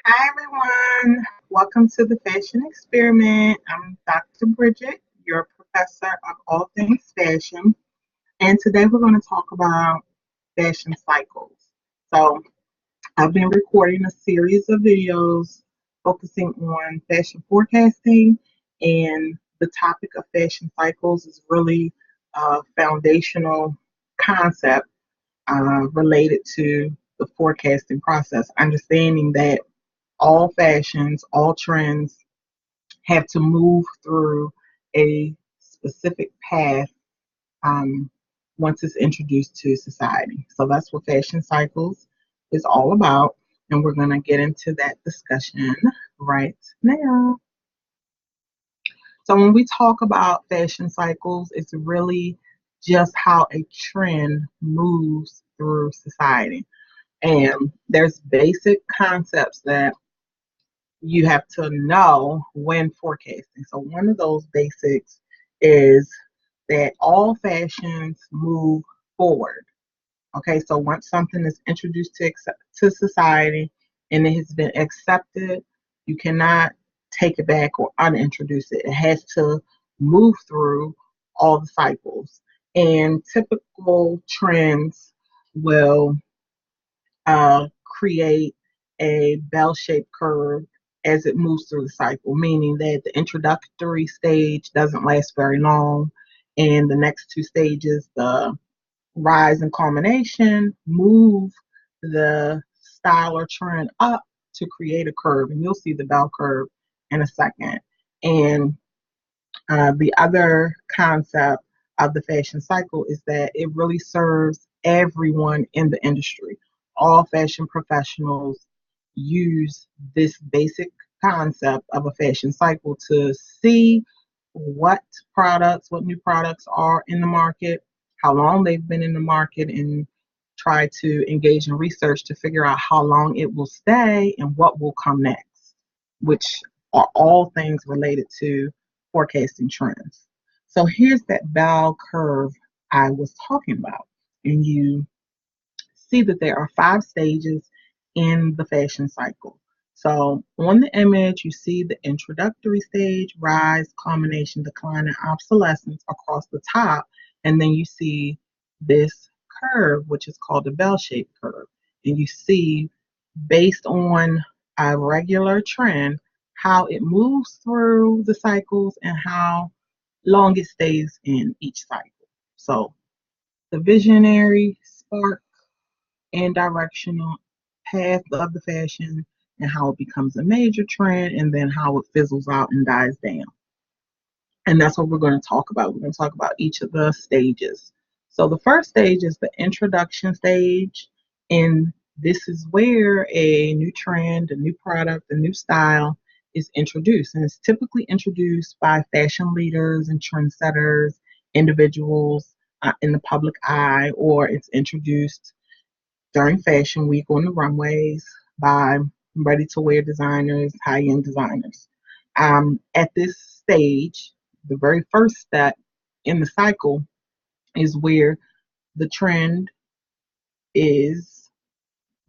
Hi, everyone. Welcome to the Fashion Experiment. I'm Dr. Bridget, your professor of all things fashion. And today we're going to talk about fashion cycles. So, I've been recording a series of videos focusing on fashion forecasting, and the topic of fashion cycles is really a foundational concept related to the forecasting process, understanding that all fashions, all trends have to move through a specific path um, once it's introduced to society. So that's what fashion cycles is all about. And we're going to get into that discussion right now. So when we talk about fashion cycles, it's really just how a trend moves through society. And there's basic concepts that you have to know when forecasting. So one of those basics is that all fashions move forward. Okay, so once something is introduced to society and it has been accepted, you cannot take it back or unintroduce it. It has to move through all the cycles. And typical trends will create a bell-shaped curve as it moves through the cycle, meaning that the introductory stage doesn't last very long, and the next two stages, the rise and culmination, move the style or trend up to create a curve, and you'll see the bell curve in a second. And the other concept of the fashion cycle is that it really serves everyone in the industry. All fashion professionals use this basic concept of a fashion cycle to see what what new products are in the market, how long they've been in the market, and try to engage in research to figure out how long it will stay and what will come next, which are all things related to forecasting trends. So here's that bell curve I was talking about. And you see that there are five stages in the fashion cycle. So on the image, you see the introductory stage, rise, culmination, decline, and obsolescence across the top. And then you see this curve, which is called the bell-shaped curve. And you see, based on a regular trend, how it moves through the cycles and how long it stays in each cycle. So the visionary spark and directional path of the fashion and how it becomes a major trend and then how it fizzles out and dies down. And that's what we're going to talk about. We're going to talk about each of the stages. So the first stage is the introduction stage. And this is where a new trend, a new product, a new style is introduced. And it's typically introduced by fashion leaders and trendsetters, individuals in the public eye, or it's introduced during Fashion Week on the runways by ready to wear designers, high end designers. At this stage, the very first step in the cycle is where the trend is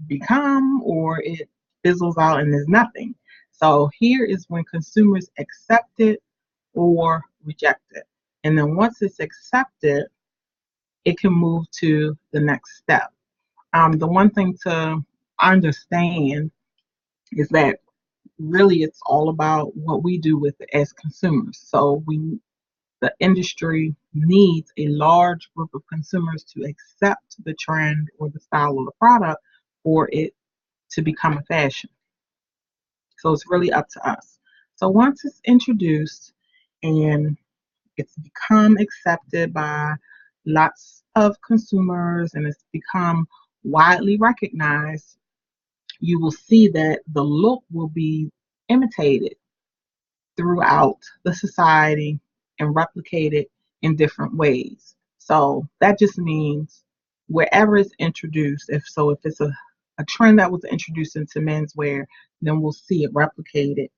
become or it fizzles out and there's nothing. So here is when consumers accept it or reject it. And then once it's accepted, it can move to the next step. The one thing to understand is that really it's all about what we do with it as consumers. So the industry needs a large group of consumers to accept the trend or the style of the product for it to become a fashion. So it's really up to us. So once it's introduced and it's become accepted by lots of consumers and it's become widely recognized, you will see that the look will be imitated throughout the society and replicated in different ways. So that just means wherever it's introduced, if it's a trend that was introduced into menswear, then we'll see it replicated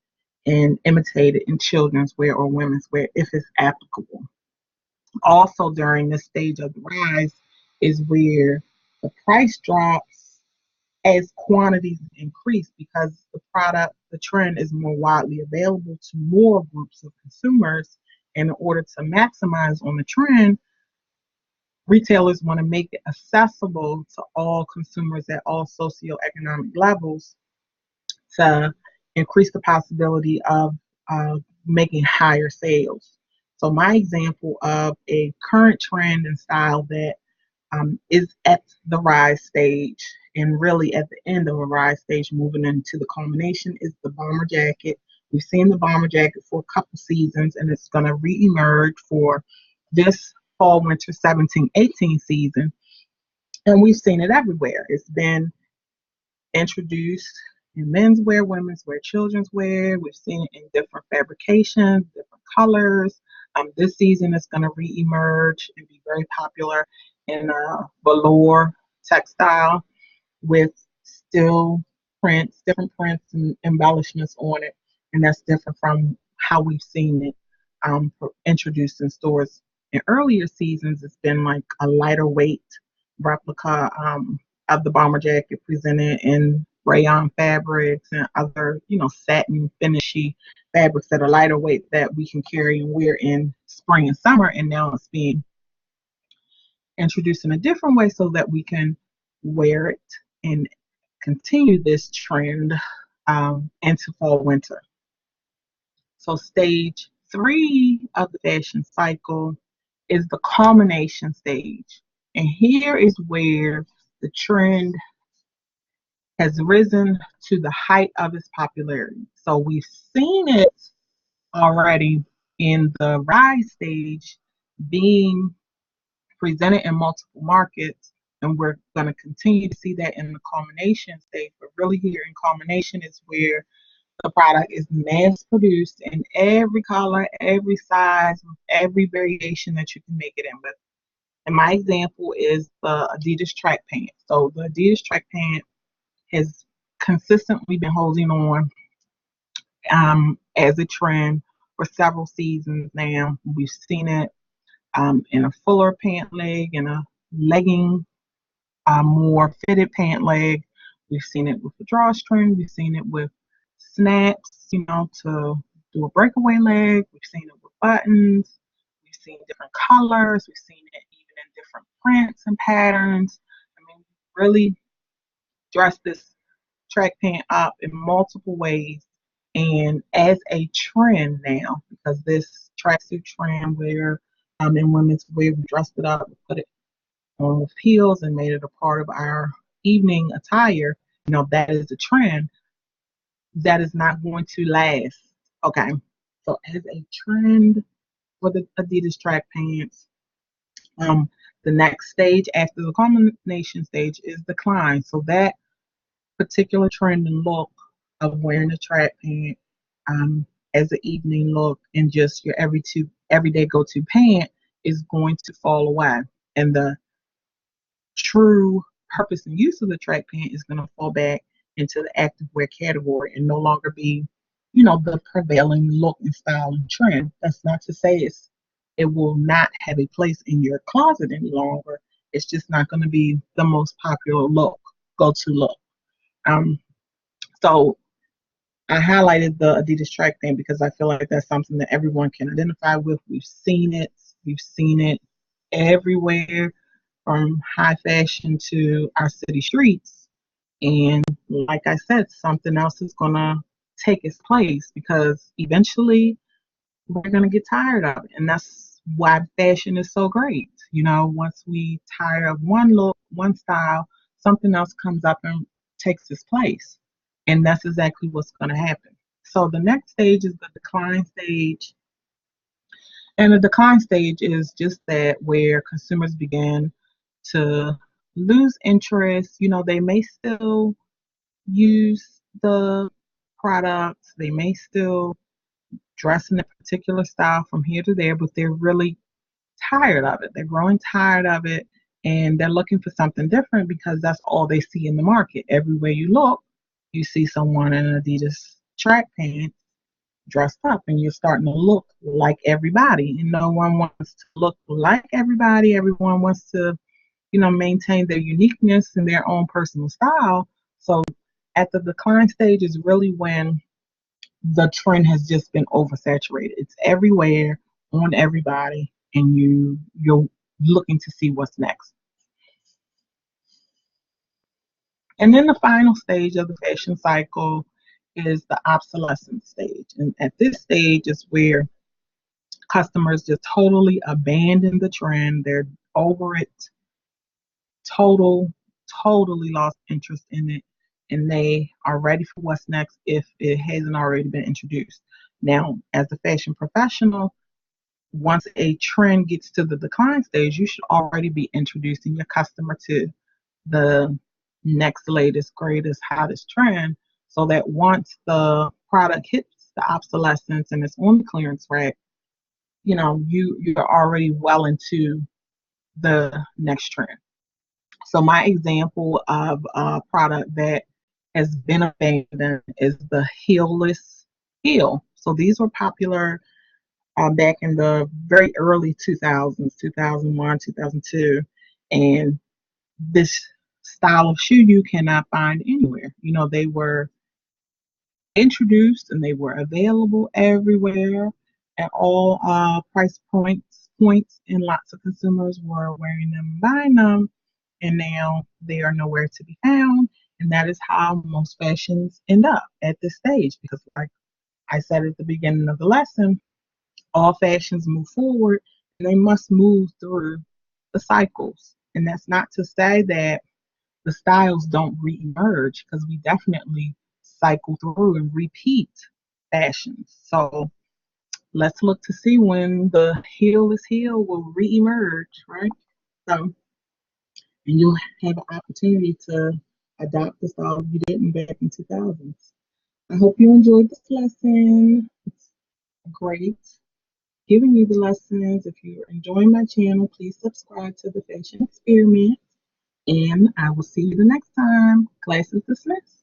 and imitated in children's wear or women's wear if it's applicable. Also, during this stage of the rise is where the price drops as quantities increase, because the trend is more widely available to more groups of consumers. And in order to maximize on the trend, retailers want to make it accessible to all consumers at all socioeconomic levels to increase the possibility of making higher sales. So, my example of a current trend and style that is at the rise stage and really at the end of a rise stage, moving into the culmination, is the bomber jacket. We've seen the bomber jacket for a couple seasons, and it's going to re-emerge for this fall winter 17-18 season. And we've seen it everywhere. It's been introduced in menswear, women's wear, children's wear. We've seen it in different fabrications, different colors. This season it's going to re-emerge and be very popular in velour textile with still prints, different prints and embellishments on it, and that's different from how we've seen it introduced in stores in earlier seasons. It's been like a lighter weight replica of the bomber jacket presented in rayon fabrics and other, satin finishy fabrics that are lighter weight that we can carry and wear in spring and summer. And now it's being introduced in a different way so that we can wear it and continue this trend into fall winter. So stage 3 of the fashion cycle is the culmination stage. And here is where the trend has risen to the height of its popularity. So we've seen it already in the rise stage being presented in multiple markets, and we're going to continue to see that in the culmination stage. But really, here in culmination is where the product is mass produced in every color, every size, every variation that you can make it in with. And my example is the Adidas track pant. So the Adidas track pant has consistently been holding on as a trend for several seasons now. We've seen it in a fuller pant leg, in a legging, more fitted pant leg. We've seen it with the drawstring. We've seen it with snaps, to do a breakaway leg. We've seen it with buttons. We've seen different colors. We've seen it even in different prints and patterns. I mean, really dress this track pant up in multiple ways and as a trend now, because this tracksuit trend where in women's wear we dressed it up, we put it on with heels and made it a part of our evening attire. That is a trend that is not going to last. Okay, so as a trend for the Adidas track pants, um, the next stage after the culmination stage is decline. So that particular trend and look of wearing a track pant as an evening look and just your everyday go-to pant is going to fall away, and the true purpose and use of the track pant is going to fall back into the active wear category and no longer be, the prevailing look and style and trend. That's not to say it will not have a place in your closet any longer. It's just not going to be the most popular look, go-to look. Um, so I highlighted the Adidas track pant because I feel like that's something that everyone can identify with. We've seen it. We've seen it everywhere, from high fashion to our city streets. And like I said, something else is going to take its place because eventually we're going to get tired of it. And that's why fashion is so great. Once we tire of one look, one style, something else comes up and takes its place. And that's exactly what's going to happen. So the next stage is the decline stage. And the decline stage is just that, where consumers begin to lose interest. They may still use the products, they may still dress in a particular style from here to there, but they're really tired of it. They're growing tired of it, and they're looking for something different because that's all they see in the market. Everywhere you look, you see someone in an Adidas track pants dressed up, and you're starting to look like everybody. And no one wants to look like everybody. Everyone wants to, maintain their uniqueness and their own personal style. So at the decline stage is really when the trend has just been oversaturated. It's everywhere on everybody, and you're looking to see what's next. And then the final stage of the fashion cycle is the obsolescence stage. And at this stage is where customers just totally abandon the trend. They're over it, total, totally lost interest in it, and they are ready for what's next if it hasn't already been introduced. Now, as a fashion professional, once a trend gets to the decline stage, you should already be introducing your customer to the next latest, greatest, hottest trend so that once the product hits the obsolescence and it's on the clearance rack, you're already well into the next trend. So my example of a product that has been abandoned is the heelless heel. So these were popular back in the very early 2000s, 2001, 2002, and this style of shoe you cannot find anywhere. They were introduced and they were available everywhere at all price points, and lots of consumers were wearing them and buying them, and now they are nowhere to be found. And that is how most fashions end up at this stage, because like I said at the beginning of the lesson, all fashions move forward and they must move through the cycles. And that's not to say that the styles don't re-emerge, because we definitely cycle through and repeat fashions. So let's look to see when the heel is heel will re-emerge, right? So, and you'll have an opportunity to adopt the style you didn't back in 2000s. I hope you enjoyed this lesson. It's great giving you the lessons. If you're enjoying my channel, please subscribe to the Fashion Experiment. And I will see you the next time. Class is dismissed.